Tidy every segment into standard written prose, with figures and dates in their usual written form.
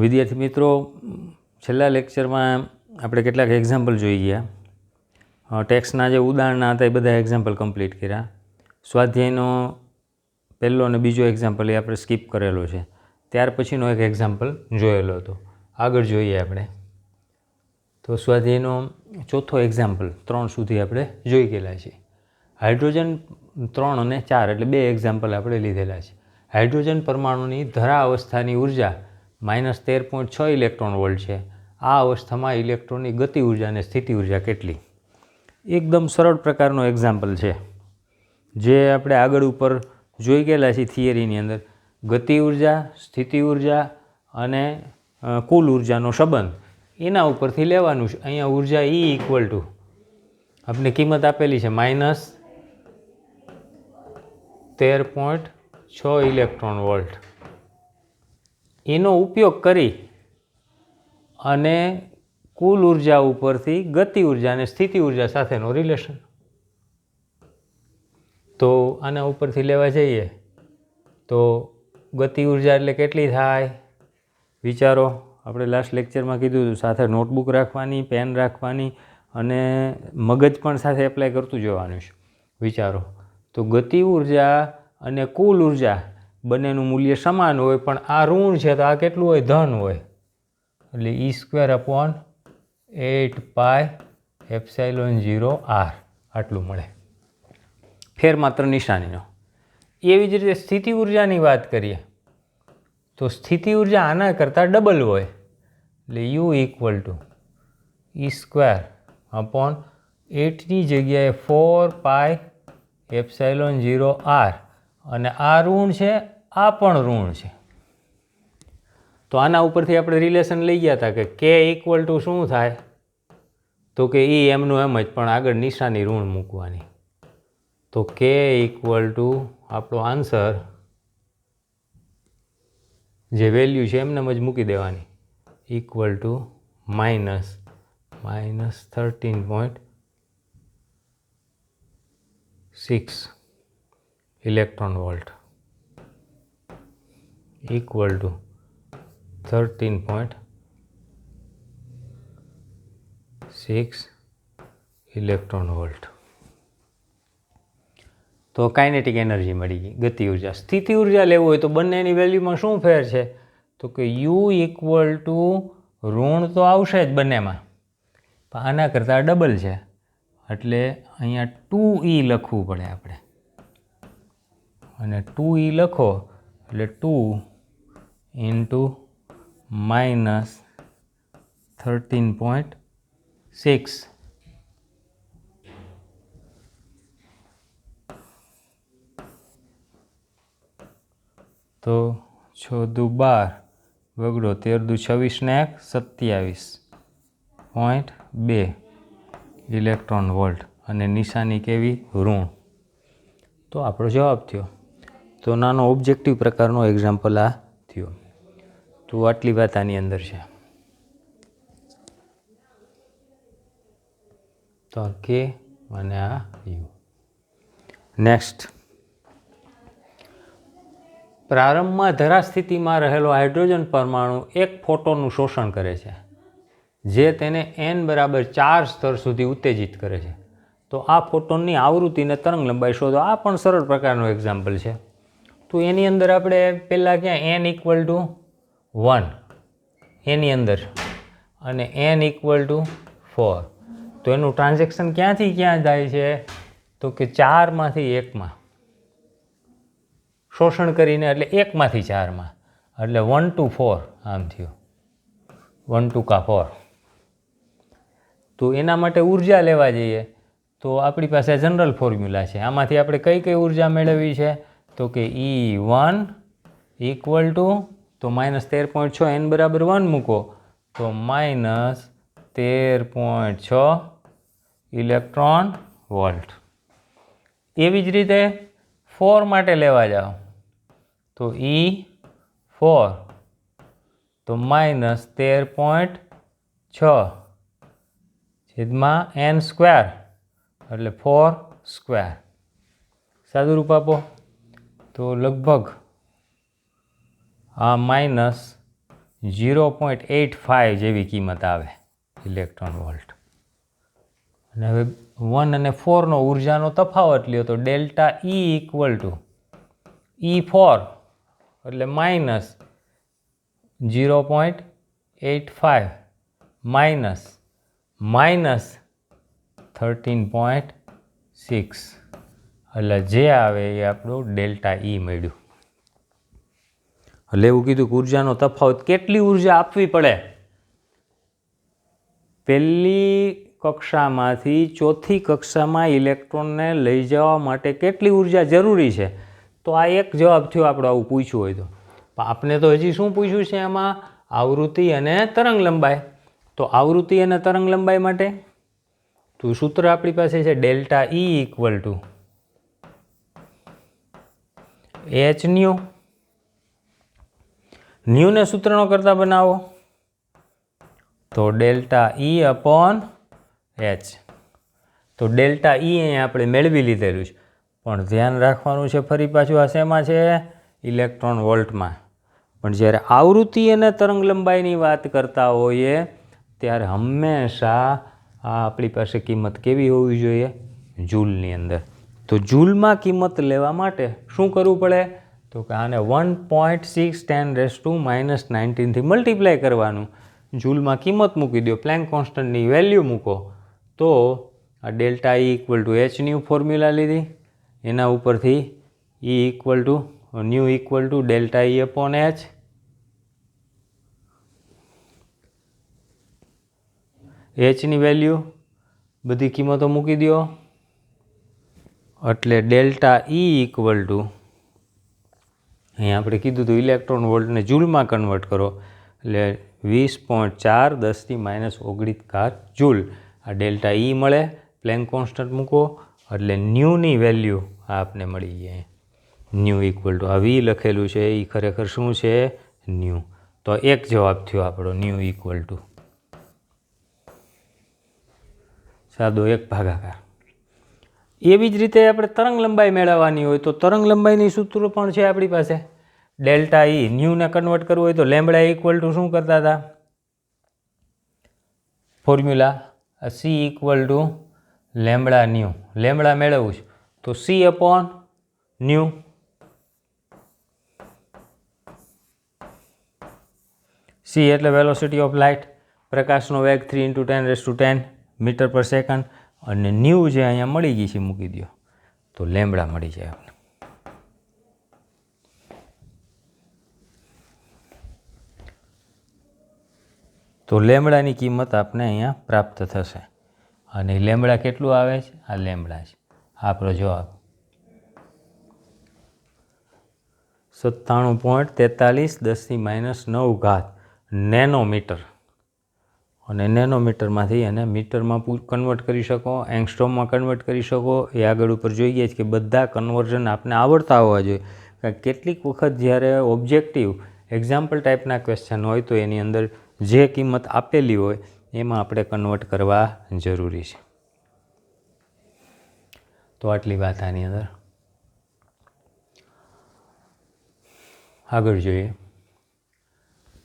વિદ્યાર્થી મિત્રો, છેલ્લા લેક્ચરમાં આપણે કેટલાક એક્ઝામ્પલ જોઈ ગયા. ટેક્સ્ટના જે ઉદાહરણના હતા એ બધા એક્ઝામ્પલ કમ્પ્લીટ કર્યા. સ્વાધ્યાયનો પહેલો અને બીજો એક્ઝામ્પલ એ આપણે સ્કીપ કરેલો છે. ત્યાર પછીનો એક એક્ઝામ્પલ જોયેલો હતો. આગળ જોઈએ આપણે તો સ્વાધ્યાયનો ચોથો એક્ઝામ્પલ 3 સુધી આપણે જોઈ ગયેલા છીએ. હાઇડ્રોજન 3 અને 4 એટલે 2 એક્ઝામ્પલ આપણે લીધેલા છે. હાઇડ્રોજન પરમાણુની ધરા અવસ્થાની ઉર્જા -13.6 ઇલેક્ટ્રોન વોલ્ટ છે. આ અવસ્થામાં ઇલેક્ટ્રોનની ગતિ ઉર્જા અને સ્થિતિ ઉર્જા કેટલી? એકદમ સરળ પ્રકારનો એક્ઝામ્પલ છે જે આપણે આગળ ઉપર જોઈ ગયેલા છીએ થિયરીની અંદર. ગતિ ઉર્જા, સ્થિતિ ઉર્જા અને કુલ ઉર્જાનો સંબંધ એના ઉપરથી લેવાનું છે. અહીંયા ઉર્જા E ઇક્વલ ટુ આપણે કિંમત આપેલી છે -13.6 ઇલેક્ટ્રોન વોલ્ટ. એનો ઉપયોગ કરી અને કુલ ઉર્જા ઉપરથી ગતિ ઉર્જા અને સ્થિતિ ઉર્જા સાથેનો રિલેશન. તો આના ઉપરથી લેવા જઈએ તો ગતિ ઉર્જા એટલે કેટલી થાય વિચારો. આપણે લાસ્ટ લેક્ચરમાં કીધું હતું સાથે નોટબુક રાખવાની, પેન રાખવાની અને મગજ પણ સાથે એપ્લાય કરતું જવાનું છે. વિચારો તો ગતિ ઉર્જા અને કુલ ઉર્જા બંનેનું મૂલ્ય સમાન હોય, પણ આ ઋણ છે તો આ કેટલું હોય? ધન હોય. એટલે E²/8πε0r આટલું મળે. ફેર માત્ર નિશાનીનો. એવી જ રીતે સ્થિતિ ઉર્જાની વાત કરીએ તો સ્થિતિ ઉર્જા આના કરતાં ડબલ હોય. એટલે U ઇક્વલ ટુ E²/8ની જગ્યાએ 4πε0r અને આ ઋણ છે, આ પણ ઋણ છે. તો આના ઉપરથી આપણે રિલેશન લઈ ગયા હતા કે K ઇક્વલ ટુ શું થાય? તો કે E એમનું એમ જ, પણ આગળ નિશાની ઋણ મૂકવાની. તો K ઇક્વલ ટુ આપણો આન્સર જે વેલ્યુ છે એમને જ મૂકી દેવાની, equal to -13.6 electron volt equal to 13.6 electron volt. તો કાઇનેટિક એનર્જી મળી ગઈ, ગતિ ઉર્જા. સ્થિતિ ઉર્જા લેવું હોય તો બંનેની વેલ્યુમાં શું ફેર છે? તો કે U ઇક્વલ ટુ ઋણ તો આવશે જ બંનેમાં, પણ આના કરતાં ડબલ છે એટલે અહીંયા 2E લખવું પડે આપણે. અને 2E લખો એટલે 2 ઇન્ટુ -13.6 તો 6 દુ 12 વગડો 13 દુ 26 ને 27.2 ઇલેક્ટ્રોન વોલ્ટ અને નિશાની કેવી? ઋણ. તો આપણો જવાબ થયો. તો નાનો ઓબ્જેક્ટિવ પ્રકારનો એક્ઝામ્પલ આ થયો. તો આટલી વાત આની અંદર છે. તો આ K અને આ U. નેક્સ્ટ, પ્રારંભમાં ધરા સ્થિતિમાં રહેલો હાઇડ્રોજન પરમાણુ એક ફોટોનનું શોષણ કરે છે જે તેને n બરાબર 4 સ્તર સુધી ઉત્તેજિત કરે છે. તો આ ફોટોનની આવૃત્તિને તરંગ લંબાઈ શોધો. આ પણ સરળ પ્રકારનો એક્ઝામ્પલ છે. તો એની અંદર આપણે પહેલાં ક્યાં n ઇક્વલ ટુ 1 એની અંદર અને n ઇક્વલ ટુ 4. તો એનું ટ્રાન્ઝેક્શન ક્યાંથી ક્યાં જાય છે? તો કે 4માંથી 1માં શોષણ કરીને, એટલે 1માંથી 4માં, એટલે 1 to 4 આમ થયું, 1 to 4. તો એના માટે ઉર્જા લેવા જઈએ તો આપણી પાસે જનરલ ફોર્મ્યુલા છે. આમાંથી આપણે કઈ કઈ ઉર્જા મેળવવી છે? તો કે E1 ઇક્વલ ટુ તો -13.6 n બરાબર 1 મૂકો તો -13.6 ઇલેક્ટ્રોન વોલ્ટ. એવી જ રીતે 4 માટે લેવા જાઓ તો E4 તો -13.6 છેદમાં n સ્ક્વેર એટલે 4 સ્ક્વેર. સાદું રૂપ આપો તો લગભગ આ 0.85 જેવી કિંમત આવે ઇલેક્ટ્રોન વોલ્ટ. અને હવે 1 અને 4નો ઉર્જાનો તફાવત લ્યો તો delta E equal two E4 એટલે માઇનસ 0.85 માઇનસ 13.6 એટલે જે આવે એ આપણું ડેલ્ટા E મળ્યું. એટલે એવું કીધું કે ઉર્જાનો તફાવત કેટલી ઉર્જા આપવી પડે. પહેલી કક્ષામાંથી ચોથી કક્ષામાં ઇલેક્ટ્રોનને લઈ જવા માટે કેટલી ઉર્જા જરૂરી છે. તો આ એક જવાબ થયો આપણો આવું પૂછ્યું હોય તો. આપણે તો હજી શું પૂછ્યું છે એમાં આવૃત્તિ અને તરંગ લંબાઈ. તો આવૃત્તિ અને તરંગ લંબાઈ માટે તો સૂત્ર આપણી પાસે છે delta E equal to h nu. ન્યૂને સૂત્રનો કરતા બનાવો તો ડેલ્ટા E અપોન h. તો ડેલ્ટા E અહીંયા આપણે મેળવી લીધેલું છે, પણ ધ્યાન રાખવાનું છે ફરી પાછું આ શેમાં છે ઇલેક્ટ્રોન વોલ્ટમાં. પણ જ્યારે આવૃત્તિ અને તરંગ લંબાઈની વાત કરતા હોઈએ ત્યારે હંમેશા આ આપણી પાસે કિંમત કેવી હોવી જોઈએ જૂલની અંદર. તો જૂલમાં કિંમત લેવા માટે શું કરવું પડે તો કે આને 1.610⁻⁻19 થી મલ્ટીપ્લાય કરવાનું. જૂલમાં કિંમત મૂકી દો, પ્લેન્ક કોન્સ્ટન્ટની વેલ્યુ મૂકો તો આ delta E equal to h nu formula લીધી, એના ઉપરથી E equal to nu equal to delta E upon h. hની વેલ્યુ બધી કિંમતો મૂકી દો એટલે ડેલ્ટા E ઇક્વલ ટુ અહીંયા આપણે કીધું હતું ઇલેક્ટ્રોન વોલ્ટને જૂલમાં કન્વર્ટ કરો એટલે 20.4 × 10⁻⁹ જૂલ. આ ડેલ્ટા E મળે, પ્લેન્ક કોન્સ્ટન્ટ મૂકો એટલે ન્યૂની વેલ્યુ આપને મળી જાય. ન્યૂ ઇક્વલ ટુ આ V લખેલું છે એ ખરેખર શું છે ન્યૂ. તો એક જવાબ થયો આપણો ન્યૂ ઇક્વલ ટુ સાદો એક ભાગાકાર. એવી જ રીતે આપણે તરંગ લંબાઈ મેળવવાની હોય તો તરંગ લંબાઈની સૂત્ર પણ છે આપણી પાસે. ડેલ્ટા E ન્યૂને કન્વર્ટ કરવું હોય તો લેમ્બડા ઇક્વલ ટુ શું કરતા હતા formula C equal to lambda new. Lambda મેળવવું છે તો C અપોન ન્યૂ. C એટલે વેલોસિટી ઓફ લાઇટ, પ્રકાશનો વેગ 3 × 10⁻10 મીટર પર સેકન્ડ. અને ન્યૂ જે અહીંયા મળી ગઈ છે મૂકી દો તો લેમ્બડા મળી જાય આપણે. તો લેમ્બડાની કિંમત આપણે અહીંયા પ્રાપ્ત થશે. અને લેમ્બડા કેટલું આવે છે આ લેમ્બડા છે આપણો જવાબ 97.43 10⁻9 નેનોમીટર. અને નેનોમીટરમાંથી એને મીટરમાં કન્વર્ટ કરી શકો, એંગસ્ટ્રોમમાં કન્વર્ટ કરી શકો. એ આગળ ઉપર જોઈએ છે કે બધા કન્વર્ઝન આપણે આવડતા હોવા જોઈએ. કારણ કેટલીક વખત જ્યારે ઓબ્જેક્ટિવ એક્ઝામ્પલ ટાઈપના ક્વેશ્ચન હોય તો એની અંદર જે કિંમત આપેલી હોય એમાં આપણે કન્વર્ટ કરવા જરૂરી છે. તો આટલી વાત આની અંદર. આગળ જોઈએ.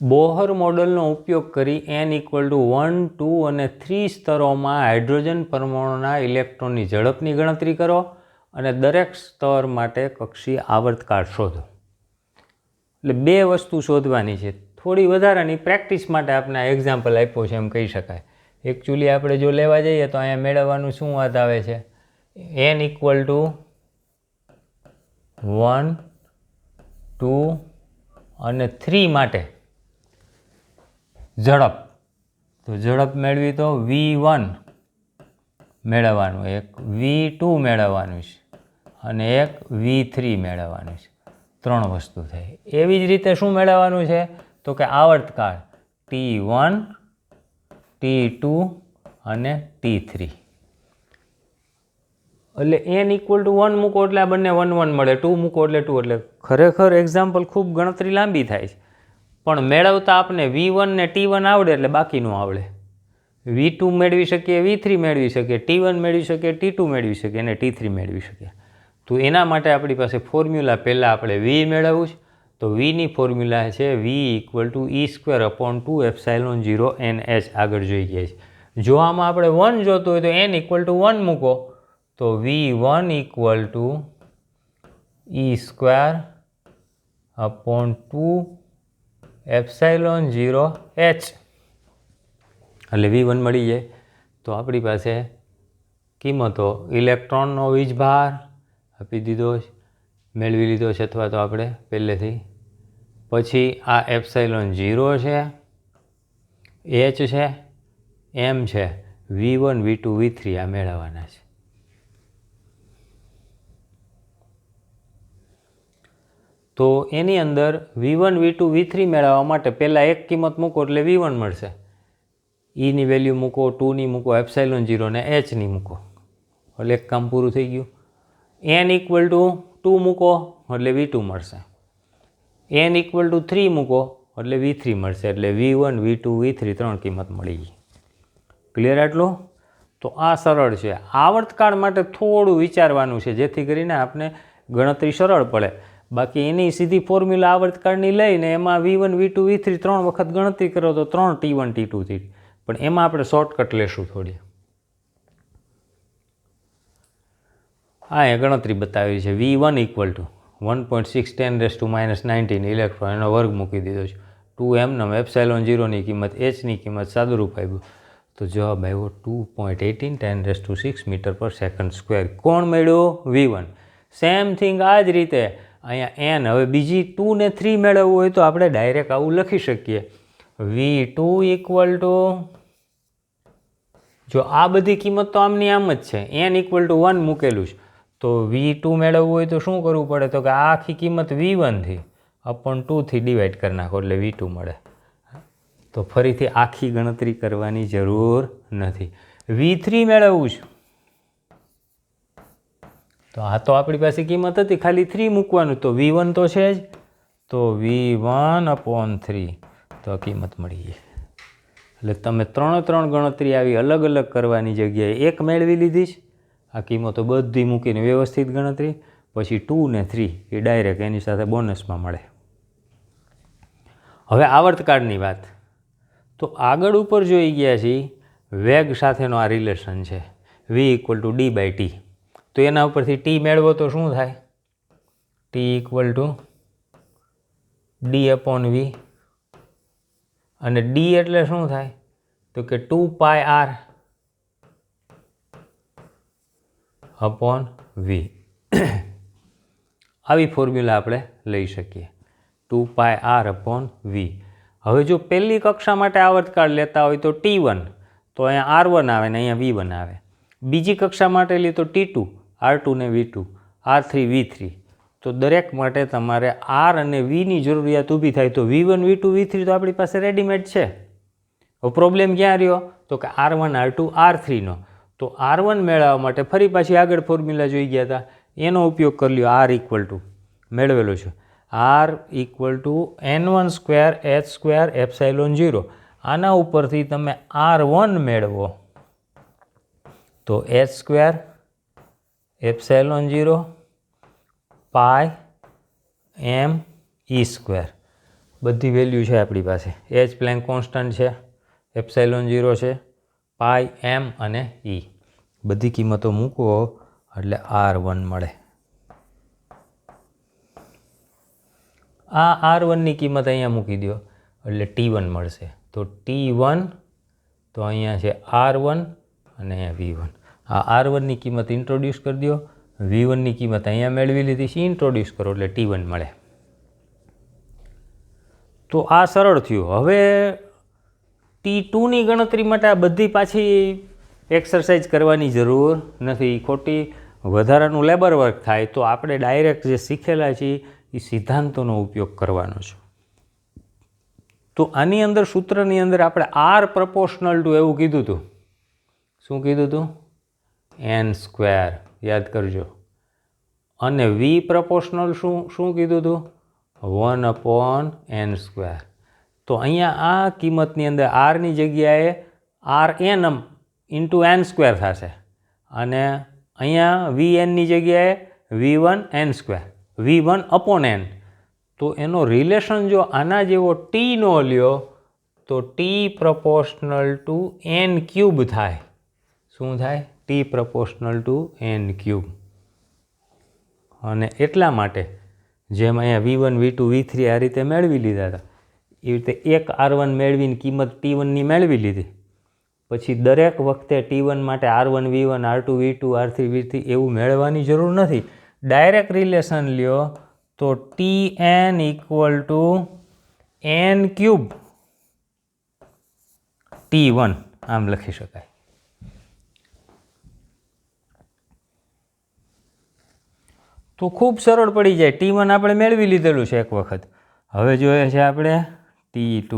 બોહર મોડલનો ઉપયોગ કરી n ઇક્વલ ટુ 1, 2 અને 3 સ્તરોમાં હાઇડ્રોજન પરમાણુના ઇલેક્ટ્રોનની ઝડપની ગણતરી કરો અને દરેક સ્તર માટે કક્ષીય આવર્તકાળ શોધો. એટલે બે વસ્તુ શોધવાની છે. થોડી વધારાની પ્રેક્ટિસ માટે આપણે આ એક્ઝામ્પલ આપ્યો છે એમ કહી શકાય. એકચ્યુઅલી આપણે જો લેવા જઈએ તો અહીંયા મેળવવાનું શું વાત આવે છે n ઇક્વલ ટુ 1, 2 અને 3 માટે ઝડપ. તો ઝડપ મેળવી તો V1 મેળવવાનું, એક V2 મેળવવાનું છે અને એક V3 મેળવવાનું છે. 3 વસ્તુ થઈ. એવી જ રીતે શું મેળવવાનું છે તો કે આવર્તકાળ T1, T2 અને T3. એટલે n ઇક્વલ ટુ 1 મૂકો એટલે આ બંને 1 1 મળે, 2 મૂકો એટલે 2. એટલે ખરેખર એક્ઝામ્પલ ખૂબ ગણતરી લાંબી થાય છે, પણ મેળવતા આપણે V1 ને T1 આવડે એટલે બાકીનું આવડે. V2 મેળવી શકીએ, V3 મેળવી શકીએ, T1 મેળવી શકીએ, T2 મેળવી શકીએ અને T3 મેળવી શકીએ. તો એના માટે આપણી પાસે ફોર્મ્યુલા પહેલાં આપણે V મેળવવું છે તો વીની ફોર્મ્યુલા છે V=E²/2ε0NH આગળ જોઈ ગયા છે. જો આમાં આપણે 1 જોતું હોય તો n=1 મૂકો તો V1=E²/2ε0H એટલે V1 મળી જાય. તો આપણી પાસે કિંમતો ઇલેક્ટ્રોનનો વીજભાર આપી દીધો છે, મેળવી લીધો છે અથવા તો આપણે પહેલેથી. પછી આ ε0 છે, H છે, M છે, V1 V2 V3 આ મેળવવાના છે. તો એની અંદર V1 V2 V3 મેળવવા માટે પહેલાં એક કિંમત મૂકો એટલે V1 મળશે. ની વેલ્યુ મૂકો, 2ની મૂકો, ε0 ને Hની મૂકો એટલે એક કામ પૂરું થઈ ગયું. n=2 મૂકો એટલે V2 મળશે. n=3 મૂકો એટલે V3 મળશે. એટલે V1 V2 V3 ત્રણ કિંમત મળી ગઈ. ક્લિયર આટલું? તો આ સરળ છે. આવર્તકાળ માટે થોડું વિચારવાનું છે જેથી કરીને આપણે ગણતરી સરળ પડે. બાકી એની સીધી ફોર્મ્યુલા આવર્તકાળની લઈને એમાં V1 V2 V3 ત્રણ વખત ગણતરી કરો તો 3 T1 T2 T. પણ એમાં આપણે શોર્ટકટ લેશું થોડી. આ ગણતરી બતાવી છે. V1=1.610⁻⁻19 ઇલેક્ટ્રોન એનો વર્ગ મૂકી દીધો છે. 2m ε0ની કિંમત, Hની કિંમત સાદુરૂપ આપ્યું તો જવાબ આવ્યો 2.18 × 10⁻⁶ કોણ મળ્યું? V1. સેમ થિંગ આ જ રીતે અહીંયા n. હવે બીજી 2 ને 3 મેળવવું હોય તો આપણે ડાયરેક્ટ આવું લખી શકીએ. V2 જો આ બધી કિંમત તો આમની આમ જ છે, n=1 મૂકેલું છે તો V2 મેળવવું હોય તો શું કરવું પડે? તો કે આ આખી કિંમત V1/2 ડિવાઈડ કરી નાખો એટલે V2 મળે. તો ફરીથી આખી ગણતરી કરવાની જરૂર નથી. V3 મેળવવું છે તો આ તો આપણી પાસે કિંમત હતી, ખાલી 3 મૂકવાનું. તો V1 તો છે જ, તો V1/3 તો કિંમત મળી ગઈ. એટલે તમે ત્રણ ગણતરી આવી અલગ અલગ કરવાની જગ્યાએ એક મેળવી લીધી છે. આ કિંમતો બધી મૂકીને વ્યવસ્થિત ગણતરી, પછી 2 ને 3 એ ડાયરેક્ટ એની સાથે બોનસમાં મળે. હવે આવર્તકાળની વાત તો આગળ ઉપર જોઈ ગયા છીએ વેગ સાથેનો આ રિલેશન છે V=d/t. તો એના ઉપરથી t મેળવો તો શું થાય? t=d/v. અને d એટલે શું થાય? તો કે 2πr/v. આવી ફોર્મ્યુલા આપણે લઈ શકીએ 2πr/v. હવે જો પહેલી કક્ષા માટે આવર્તકાળ લેતા હોય તો T1 તો અહીંયા R1 આવે ને અહીંયા V1 આવે. બીજી કક્ષા માટે લે તો T2 R2 ને V2, R3 V3. તો દરેક માટે તમારે R અને Vની જરૂરિયાત ઊભી થાય તો V1 V2 V3 તો આપણી પાસે રેડીમેડ છે. હવે પ્રોબ્લેમ ક્યાં રહ્યો? તો કે R1 R2 R3નો. તો R1 મેળવવા માટે ફરી પાછી આગળ ફોર્મ્યુલા જોઈ ગયા હતા, એનો ઉપયોગ કરી લ્યો. R= મેળવેલો છે R=n1² આના ઉપરથી તમે R1 મેળવો તો h² ε0 π/m² બધી વેલ્યુ છે આપણી પાસે. H પ્લેન્ક કોન્સ્ટન્ટ છે, ε0 છે, પાઈ, m અને e બધી કિંમતો મૂકો એટલે R1 મળે. આ R1ની કિંમત અહીંયા મૂકી દો એટલે T1 મળશે. તો T1 તો અહીંયા છે R1 અને અહીંયા V1. આ R1ની કિંમત ઇન્ટ્રોડ્યુસ કરી દો, V1ની કિંમત અહીંયા મેળવી લીધી છે, ઇન્ટ્રોડ્યુસ કરો એટલે T1 મળે. તો આ સરળ થયું. હવે T2ની ગણતરી માટે આ બધી પાછી એક્સરસાઇઝ કરવાની જરૂર નથી, ખોટી વધારાનું લેબર વર્ક થાય. તો આપણે ડાયરેક્ટ જે શીખેલા છીએ એ સિદ્ધાંતોનો ઉપયોગ કરવાનો છે. તો આની અંદર સૂત્રની અંદર આપણે R પ્રપોર્શનલ ટુ એવું કીધું હતું. શું કીધું હતું? n², યાદ કરજો. અને V પ્રપોર્શનલ શું કીધું હતું? 1/n². તો અહીંયા આ કિંમતની અંદર આરની જગ્યાએ Rn × n² થશે અને અહીંયા Vnની જગ્યાએ V1n², V1/n. તો એનો રિલેશન જો આના જેવો ટીનો લ્યો તો T proportional to n cube થાય. શું થાય? T proportional to n cube. અને એટલા માટે જેમ અહીંયા V1 V2 V3 આ રીતે મેળવી લીધા હતા એ રીતે એક R1 મેળવીને કિંમત T1ની મેળવી લીધી. પછી દરેક વખતે T1 માટે R1 V1 R2 V2 R3 V3 એવું મેળવવાની જરૂર નથી. ડાયરેક્ટ રિલેશન લ્યો તો Tn equal to n cube T1 આમ લખી શકાય. તો ખૂબ સરળ પડી જાય. T1 આપણે મેળવી લીધેલું છે એક વખત. હવે જોઈએ છે આપણે T2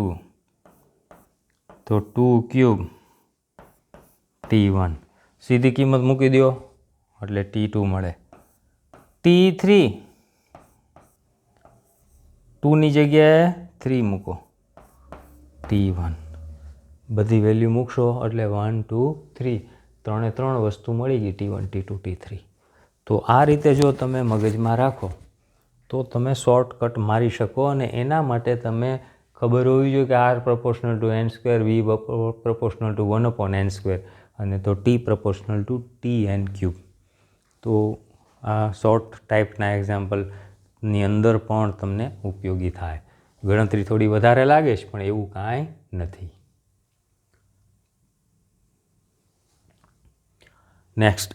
તો 2 ક્યુબ T1 સીધી કિંમત મૂકી દો એટલે T2 મળે. T3 2ની જગ્યાએ 3 મૂકો T1 બધી વેલ્યુ મૂકશો એટલે 1 2 3 ત્રણે ત્રણ વસ્તુ મળી ગઈ T1 T2 T3. તો આ રીતે જો તમે મગજમાં રાખો તો તમે શોર્ટકટ મારી શકો અને એના માટે તમે ખબર હોવી જોઈએ કે R proportional two n square V proportional two 1/n² અને તો T proportional two Tn cube. તો આ શોર્ટ ટાઈપના એક્ઝામ્પલની અંદર પણ તમને ઉપયોગી થાય. ગણતરી થોડી વધારે લાગે છે પણ એવું કાંઈ નથી. નેક્સ્ટ,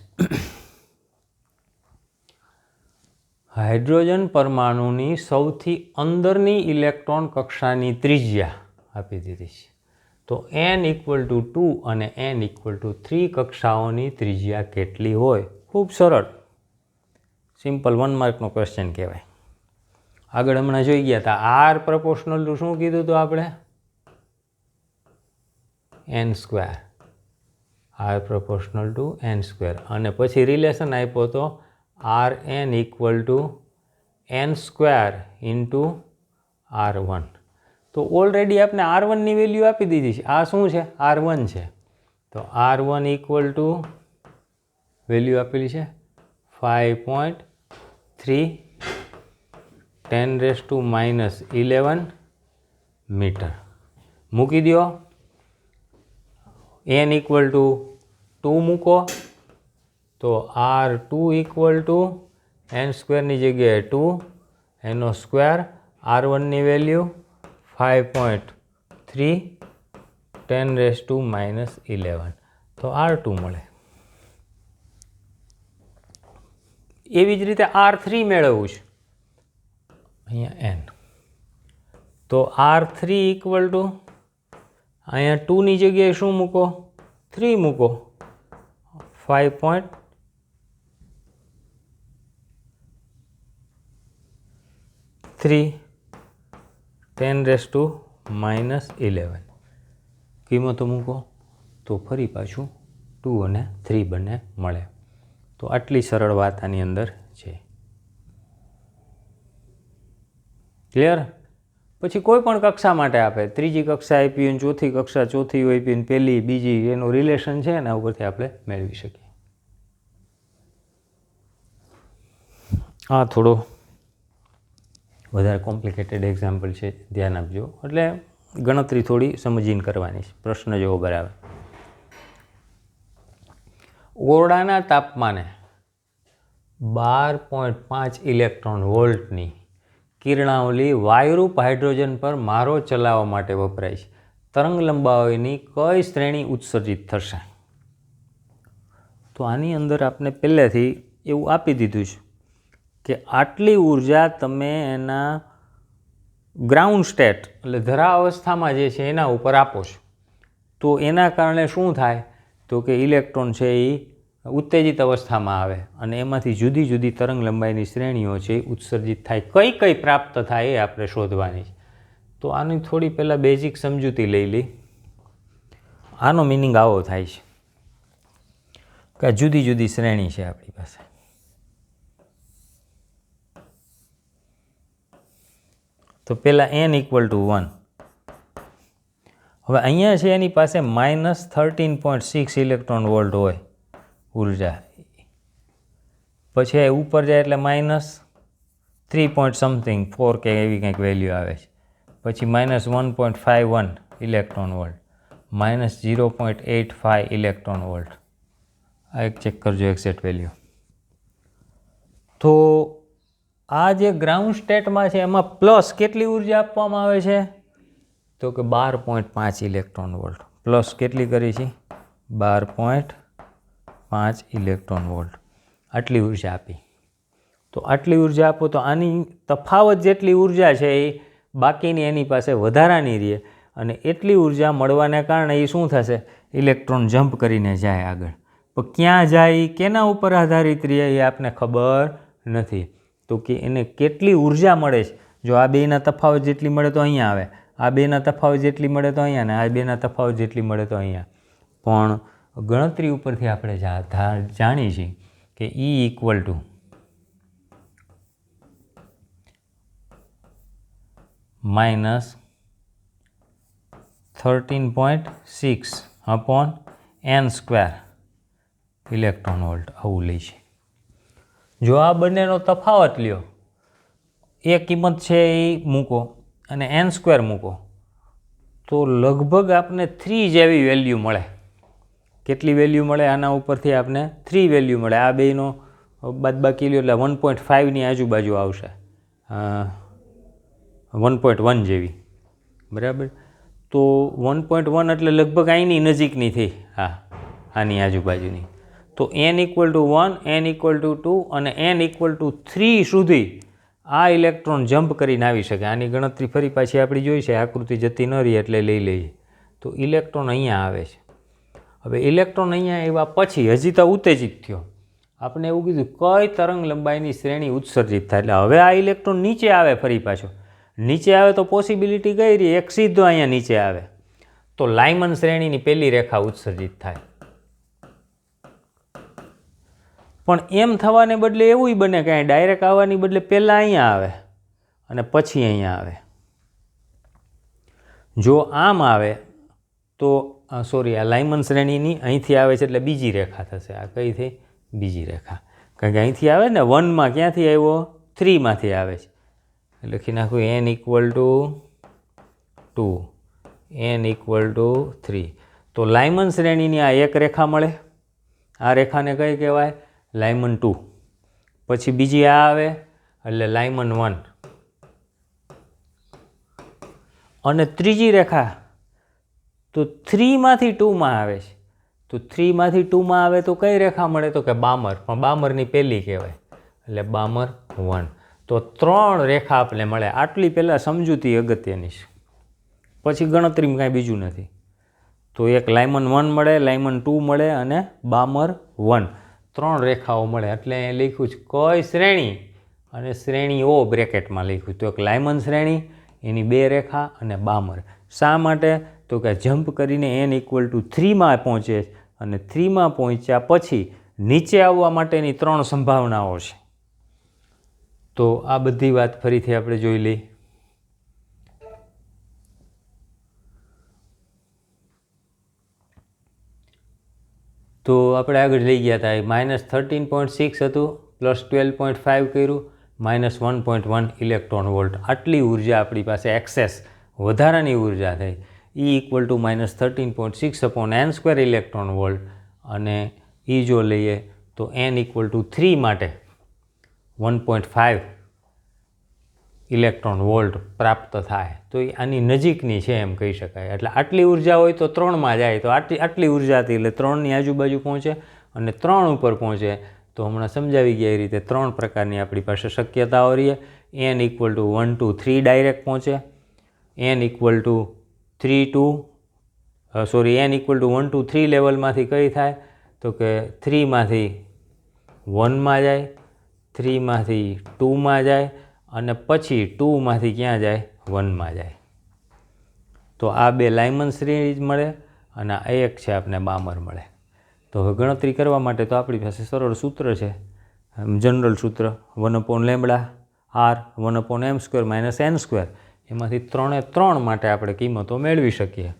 હાઇડ્રોજન પરમાણુની સૌથી અંદરની ઇલેક્ટ્રોન કક્ષાની ત્રિજ્યા આપી દીધી છે. તો n ઇક્વલ ટુ 2 અને n ઇક્વલ ટુ 3 કક્ષાઓની ત્રિજ્યા કેટલી હોય? ખૂબ સરળ, સિમ્પલ 1 માર્કનો ક્વેશ્ચન કહેવાય. આગળ હમણાં જોઈ ગયા હતા R પ્રપોર્શનલ ટુ શું કીધું હતું આપણે? n². R proportional two n². અને પછી રિલેશન આપ્યો તો Rn equal to n² into R1. તો ઓલરેડી આપણે R1ની વેલ્યુ આપી દીધી છે. આ શું છે? R1 છે. તો R1 ઇક્વલ ટુ વેલ્યુ આપેલી છે 5.3 10⁻11 મીટર. મૂકી દો. n ઇક્વલ ટુ 2 મૂકો તો R2 ઇક્વલ ટુ n² જગ્યાએ 2 એનો સ્ક્વેર. R1ની વેલ્યુ 5.3 10⁻11 તો R2 મળે. એવી જ રીતે R3 મેળવવું છે. અહીંયા n તો R3 ઇક્વલ ટુ અહીંયા 2ની જગ્યાએ શું મૂકો? 3 મૂકો. 5.3 10⁻11 કિંમતો મૂકો તો ફરી પાછું 2 અને 3 બંને મળે. તો આટલી સરળ વાત આની અંદર છે. ક્લિયર? પછી કોઈ પણ કક્ષા માટે આપે, ત્રીજી કક્ષા આપી અને ચોથી કક્ષા ચોથી આપી અને પહેલી બીજી એનું રિલેશન છે એના ઉપરથી આપણે મેળવી શકીએ. આ થોડો વધારે કોમ્પ્લિકેટેડ એક્ઝામ્પલ છે, ધ્યાન આપજો. એટલે ગણતરી થોડી સમજીને કરવાની છે, પ્રશ્ન જેવો બરાબર. ઓરડાના તાપમાને 12.5 ઇલેક્ટ્રોન વોલ્ટની કિરણાવલી વાયુરૂપ હાઇડ્રોજન પર મારો ચલાવવા માટે વપરાય છે. તરંગ લંબાઈની કઈ શ્રેણી ઉત્સર્જિત થશે? તો આની અંદર આપણે પહેલેથી એવું આપી દીધું છે કે આટલી ઉર્જા તમે એના ગ્રાઉન્ડ સ્ટેટ એટલે ધરા અવસ્થામાં જે છે એના ઉપર આપો છો. તો એના કારણે શું થાય? તો કે ઇલેક્ટ્રોન છે એ ઉત્તેજિત અવસ્થામાં આવે અને એમાંથી જુદી જુદી તરંગ લંબાઈની શ્રેણીઓ છે એ ઉત્સર્જિત થાય. કઈ કઈ પ્રાપ્ત થાય એ આપણે શોધવાની છે. તો આની થોડી પહેલાં બેઝિક સમજૂતી લઈ લી. આનો મિનિંગ આવો થાય છે કે જુદી જુદી શ્રેણી છે આપણી પાસે. તો પહેલાં n ઇક્વલ ટુ 1. હવે અહીંયા છે એની પાસે -13.6 ઇલેક્ટ્રોન વોલ્ટ હોય ઉર્જા. પછી ઉપર જાય એટલે 3 પોઈન્ટ સમથિંગ 4 કે એવી કંઈક વેલ્યુ આવે છે. પછી -1.51 ઇલેક્ટ્રોન વોલ્ટ, -0.85 ઇલેક્ટ્રોન વોલ્ટ. આ એક ચેક કરજો એક્ઝેક્ટ વેલ્યુ. તો આ જે ગ્રાઉન્ડ સ્ટેટમાં છે એમાં પ્લસ કેટલી ઉર્જા આપવામાં આવે છે? તો કે 12.5 ઇલેક્ટ્રોન વોલ્ટ. પ્લસ કેટલી કરી છે? 12.5 ઇલેક્ટ્રોન વોલ્ટ. આટલી ઉર્જા આપી. તો આટલી ઉર્જા આપો તો આની તફાવત જેટલી ઉર્જા છે એ બાકીની એની પાસે વધારાની રહે, અને એટલી ઉર્જા મળવાને કારણે એ શું થશે? ઇલેક્ટ્રોન જમ્પ કરીને જાય આગળ. પણ ક્યાં જાય, કેના ઉપર આધારિત રહે એ આપને ખબર નથી. તો કે એને કેટલી ઉર્જા મળે છે, જો આ બેના તફાવત જેટલી મળે તો અહીંયા આવે, આ બેના તફાવત જેટલી મળે તો અહીંયા, ને આ બેના તફાવત જેટલી મળે તો અહીંયા. પણ ગણતરી ઉપરથી આપણે જાણીએ છીએ કે E equal two -13.6 upon n² electron volt આવું લે છે. જો આ બંનેનો તફાવત લ્યો, એ કિંમત છે એ મૂકો અને n² મૂકો, તો લગભગ આપને 3 જેવી વેલ્યુ મળે. કેટલી વેલ્યુ મળે? આના ઉપરથી આપને 3 વેલ્યુ મળે. આ બેનો બાદબાકી લ્યો એટલે 1.5ની આજુબાજુ આવશે, 1.1 જેવી, બરાબર. તો 1.1 એટલે લગભગ અહીંની નજીકની થઈ, હા, આની આજુબાજુની. તો n equal to 1, n equal to 2 અને n ઇક્વલ ટુ 3 સુધી આ ઇલેક્ટ્રોન જમ્પ કરીને આવી શકે. આની ગણતરી ફરી પાછી આપણી જોઈ છે, આકૃતિ જતી ન રહી એટલે લઈ લઈએ. તો ઇલેક્ટ્રોન અહીંયા આવે છે. હવે ઇલેક્ટ્રોન અહીંયા આવ્યા પછી હજી તો ઉત્તેજિત થયો, આપણે એવું કીધું કઈ તરંગ લંબાઈની શ્રેણી ઉત્સર્જિત થાય. એટલે હવે આ ઇલેક્ટ્રોન નીચે આવે, ફરી પાછો નીચે આવે તો પોસિબિલિટી કઈ રહી? એક સીધો અહીંયા નીચે આવે તો લાયમન શ્રેણીની પહેલી રેખા ઉત્સર્જિત થાય. પણ એમ થવાને બદલે એવું બને કે ડાયરેક્ટ આવવાની બદલે પહેલાં અહીંયા આવે અને પછી અહીંયા આવે. જો આમ આવે તો સોરી, આ લાયમન શ્રેણીની અહીંથી આવે છે એટલે બીજી રેખા થશે. આ કઈ થઈ? બીજી રેખા. કારણ કે અહીંથી આવે ને 1માં, ક્યાંથી આવ્યો? 3માંથી આવે છે. લખી નાખું n equal to 2, n equal to 3. તો લાયમન શ્રેણીની આ એક રેખા મળે, આ રેખાને કઈ કહેવાય? લાયમન 2. પછી બીજી આ આવે એટલે લાયમન 1, અને ત્રીજી રેખા તો 3માંથી 2માં આવે છે. તો 3માંથી 2માં આવે તો કઈ રેખા મળે? તો કે બામર, પણ બામરની પહેલી કહેવાય એટલે બામર 1. તો 3 રેખા આપણે મળે. આટલી પહેલાં સમજૂતી અગત્યની છે, પછી ગણતરીમાં કાંઈ બીજું નથી. તો એક લાયમન 1 મળે, લાયમન 2 મળે અને બામર 1, 3 રેખાઓ મળે. એટલે અહીં લખ્યું છે કઈ શ્રેણી, અને શ્રેણીઓ બ્રેકેટમાં લખ્યું. તો એક લાયમન શ્રેણી, એની 2 રેખા અને બામર. શા માટે? તો કે જમ્પ કરીને n ઇક્વલ ટુ 3માં પહોંચે, અને 3માં પહોંચ્યા પછી નીચે આવવા માટેની 3 સંભાવનાઓ છે. તો આ બધી વાત ફરીથી આપણે જોઈ લઈએ. તો આપણે આગળ લઈ ગયા હતા, -13.6 હતું, +12.5 કર્યું, -1.1 ઇલેક્ટ્રોન વોલ્ટ. આટલી ઉર્જા આપણી પાસે એક્સેસ વધારાની ઉર્જા થઈ. E equal two -13.6 upon n² electron volt. અને E જો લઈએ તો n ઇક્વલ ટુ 3 માટે 1.5 ઇલેક્ટ્રોન વોલ્ટ પ્રાપ્ત થાય. તો એ આની નજીકની છે એમ કહી શકાય. એટલે આટલી ઉર્જા હોય તો 3માં જાય, તો આટલી ઉર્જા હતી એટલે 3ની આજુબાજુ પહોંચે, અને 3 ઉપર પહોંચે તો હમણાં સમજાવી ગયા એ રીતે 3 પ્રકારની આપણી પાસે શક્યતાઓ રહી. n equal to 1 to 3 direct પહોંચે, n equal to 3 to n equal to 1 to 3 લેવલમાંથી કઈ થાય? તો કે 3માંથી 1માં જાય, 3માંથી 2માં જાય, અને પછી 2માંથી ક્યાં જાય? 1માં જાય. તો આ 2 લાયમન શ્રેણી મળે, અને આ એક છે આપણે બામર મળે. તો હવે ગણતરી કરવા માટે તો આપણી પાસે સરળ સૂત્ર છે, જનરલ સૂત્ર 1/λ r 1/m² - n². એમાંથી 3 માટે આપણે કિંમતો મેળવી શકીએ.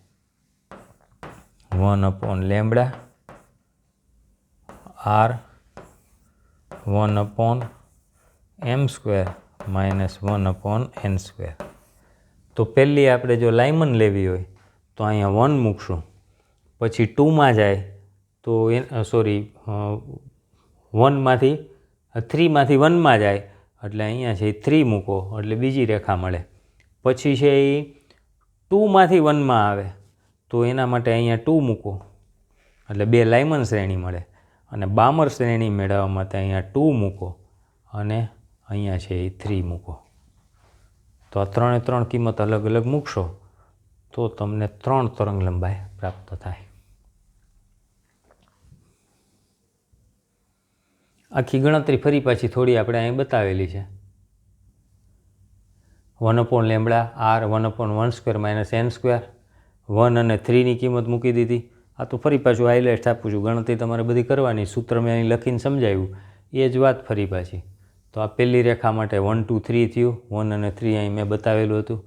1/λ r 1/m² -1/n². તો પહેલી આપણે જો લાઇમન લેવી હોય તો અહીંયા 1 મૂકશું, પછી 2માં જાય તો 1માંથી 3માંથી 1માં જાય એટલે અહીંયા છે 3 મૂકો એટલે બીજી રેખા મળે. પછી છે એ 2માંથી 1માં આવે તો એના માટે અહીંયા 2 મૂકો એટલે 2 લાઇમન શ્રેણી મળે. અને બામર શ્રેણી મેળવવા માટે અહીંયા 2 મૂકો અને અહીંયા છે એ 3 મૂકો. તો આ 3 કિંમત અલગ અલગ મૂકશો તો તમને 3 તરંગ લંબાઈ પ્રાપ્ત થાય. આખી ગણતરી ફરી પાછી થોડી આપણે અહીં બતાવેલી છે. 1/λ r 1/1² -n². 1 અને 3ની કિંમત મૂકી દીધી. આ તો ફરી પાછું હાઇલાઇટ્સ આપું છું, ગણતરી તમારે બધી કરવાની, સૂત્ર મેં અહીં લખીને સમજાવ્યું એ જ વાત ફરી પાછી. તો આ પહેલી રેખા માટે 1 2 3 થયું. 1 અને 3 અહીં મેં બતાવેલું હતું.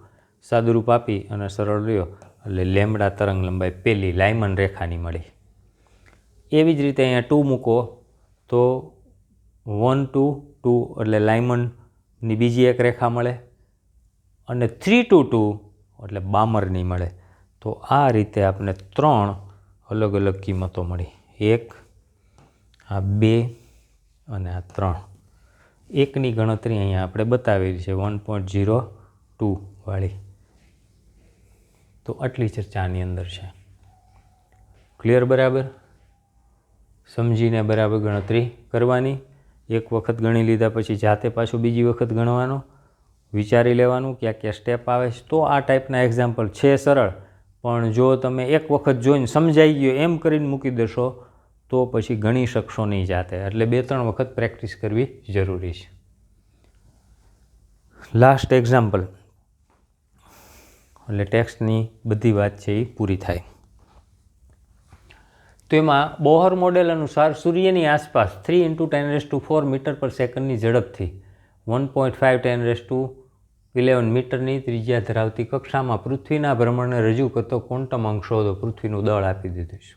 સાદુરૂપ આપી અને સરળ રહ્યો એટલે લેમ્બડા તરંગ લંબાઈ પહેલી લાઇમન રેખાની મળી. એવી જ રીતે અહીંયા 2 મૂકો તો 1 2 2 એટલે લાઇમનની બીજી એક રેખા મળે અને 3 2 2 એટલે બામરની મળે. તો આ રીતે આપણે 3 અલગ અલગ કિંમતો મળી. 1, આ 2 અને આ 3. એકની ગણતરી અહીંયા આપણે બતાવેલી છે 1.02 વાળી. તો આટલી ચર્ચા આની અંદર છે. ક્લિયર? બરાબર સમજીને બરાબર ગણતરી કરવાની. એક વખત ગણી લીધા પછી જાતે પાછું બીજી વખત ગણવાનું, વિચારી લેવાનું ક્યાં ક્યાં સ્ટેપ આવે છે. તો આ ટાઈપના એક્ઝામ્પલ છે સરળ, પણ જો તમે એક વખત જોઈને સમજાઈ ગયો એમ કરીને મૂકી દેશો તો પછી ગણી શકશો નહીં જાતે. એટલે 2-3 વખત પ્રેક્ટિસ કરવી જરૂરી છે. લાસ્ટ એક્ઝામ્પલ એટલે ટેક્સ્ટની બધી વાત છે એ પૂરી થાય. તો એમાં બોહર મોડેલ અનુસાર સૂર્યની આસપાસ 3 × 10⁴ મીટર પર સેકન્ડની ઝડપથી 1.5 × 10⁻11 મીટરની ત્રિજ્યા ધરાવતી કક્ષામાં પૃથ્વીના ભ્રમણને રજૂ કરતો ક્વોન્ટમ અંક શોધો. પૃથ્વીનું દળ આપી દીધું છે.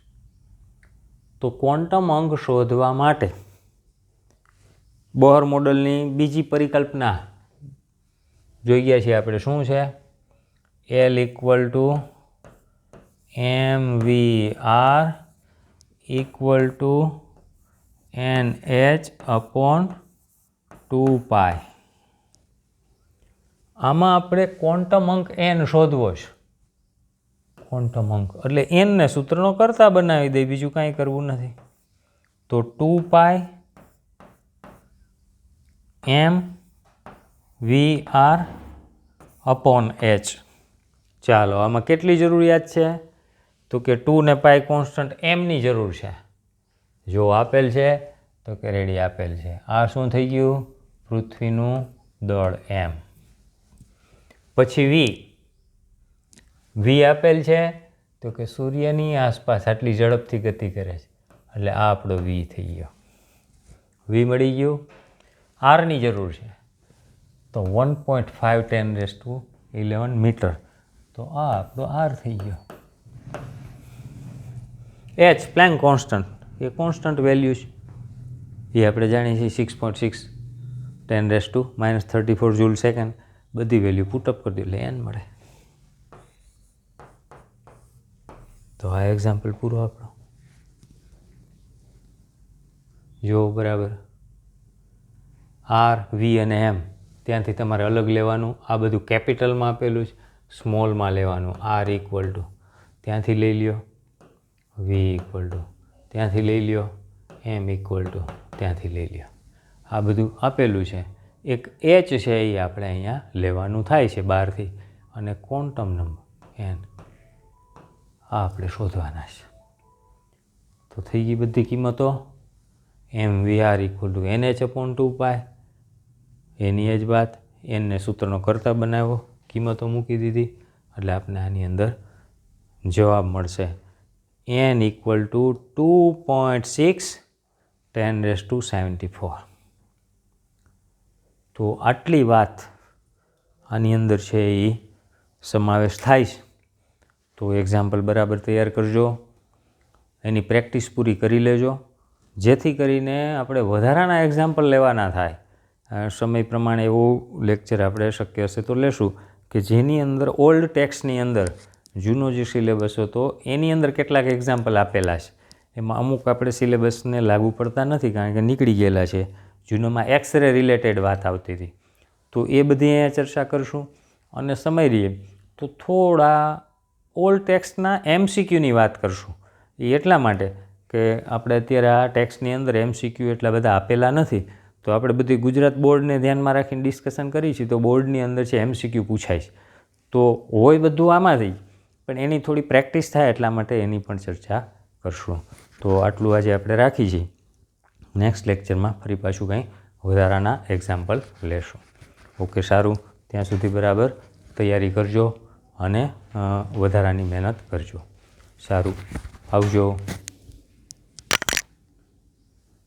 તો ક્વોન્ટમ અંક શોધવા માટે બોહર મોડેલની બીજી પરિકલ્પના જોઈ ગયા છીએ આપણે. શું છે? L = mv/r = nh/2π. આમાં આપણે ક્વોન્ટમ અંક n શોધવો છે. ક્વોન્ટમ અંક એટલે nને સૂત્રનો કરતા બનાવી દે, બીજું કાંઈ કરવું નથી. તો 2π mv/h. ચાલો આમાં કેટલી જરૂરિયાત છે? તો કે 2 ને π કોન્સ્ટન્ટ mની જરૂર છે. જો આપેલ છે તો કે રેડી આપેલ છે. આ શું થઈ ગયું? પૃથ્વીનું દળ m. પછી v આપેલ છે તો કે સૂર્યની આસપાસ આટલી ઝડપથી ગતિ કરે છે એટલે આ આપણો v થઈ ગયો. v મળી ગયું. આરની જરૂર છે તો 1.5 × 10⁻11 મીટર. તો આ આપણો r થઈ ગયો. h પ્લેન્ક કોન્સ્ટન્ટ એ કોન્સ્ટન્ટ વેલ્યુ છે એ આપણે જાણીએ છીએ 6.6 × 10⁻34 જૂલ સેકન્ડ. બધી વેલ્યુ પુટઅપ કરી દો એટલે n મળે. તો આ એક્ઝામ્પલ પૂરો આપણો. જો બરાબર r, v અને m ત્યાંથી તમારે અલગ લેવાનું. આ બધું કેપિટલમાં આપેલું છે, સ્મોલમાં લેવાનું. r = ત્યાંથી લઈ લ્યો, v = ત્યાંથી લઈ લ્યો, m = ત્યાંથી લઈ લ્યો. આ બધું આપેલું છે. એક h છે એ આપણે અહીંયા લેવાનું થાય છે બહારથી, અને ક્વોન્ટમ નંબર n આ આપણે શોધવાના છે. તો થઈ ગઈ બધી કિંમતો. mv/r = nh/2π. એની જ વાત. nને સૂત્રનો કરતા બનાવ્યો, કિંમતો મૂકી દીધી એટલે આપણે આની અંદર જવાબ મળશે n = 2.6 × 10⁻74. તો આટલી વાત આની અંદર છે એ સમાવેશ થાય છે. તો એક્ઝામ્પલ બરાબર તૈયાર કરજો, એની પ્રેક્ટિસ પૂરી કરી લેજો, જેથી કરીને આપણે વધારાના એક્ઝામ્પલ લેવાના થાય સમય પ્રમાણે એવું લેક્ચર આપણે શક્ય હશે તો લેશું કે જેની અંદર ઓલ્ડ ટેક્સ્ટની અંદર જૂનો જે સિલેબસ હતો એની અંદર કેટલાક એક્ઝામ્પલ આપેલા છે. એમાં અમુક આપણે સિલેબસને લાગુ પડતા નથી કારણ કે નીકળી ગયેલા છે. જૂનોમાં એક્સરે રિલેટેડ વાત આવતી હતી તો એ બધી અહીંયા ચર્ચા કરશું. અને સમય રહીએ તો થોડા ઓલ્ડ ટેક્સ્ટના MCQની વાત કરશું. એ એટલા માટે કે આપણે અત્યારે આ ટેક્સ્ટની અંદર MCQ એટલા બધા આપેલા નથી તો આપણે બધી ગુજરાત બોર્ડને ધ્યાનમાં રાખીને ડિસ્કશન કરીએ છીએ તો બોર્ડની અંદર છે MCQ પૂછાય છે તો હોય બધું આમાંથી પણ એની થોડી પ્રેક્ટિસ થાય એટલા માટે એની પણ ચર્ચા કરશું. તો આટલું આજે આપણે રાખી છીએ. નેક્સ્ટ લેક્ચરમાં ફરી પાછું કંઈ વધારાના એક્ઝામ્પલ લેશું. ઓકે, સારું. ત્યાં સુધી બરાબર તૈયારી કરજો અને વધારાની મહેનત કરજો. સારું, આવજો.